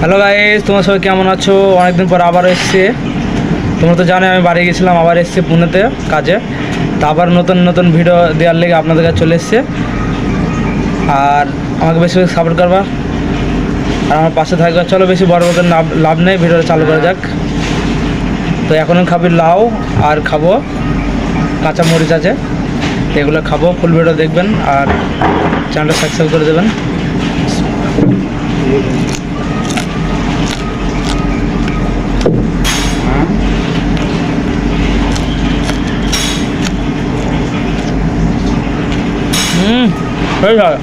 Hello guys, তোমরা সবাই কেমন আছো? অনেকদিন পর আবার এসেছি। তোমরা তো জানো আমি বাড়ি গেছিলাম, আবার এসেছি পুনেতে কাজে। তা আবার নতুন নতুন ভিডিও দেওয়ার লেগে আপনাদের কাছে চলে এসছে। আর আমাকে বেশি বেশি সাপোর্ট করবা আর আমার পাশে থাকবে। চলো বেশি বড় বড় লাভ নেই, ভিডিওটা চালু করা যাক। তো এখন খাবি লাউ আর খাবো কাঁচা মরিচ আছে, এগুলো খাবো। ফুল ভিডিও দেখবেন আর চ্যানেলটা সাবস্ক্রাইব করে দেবেন। সেই হয়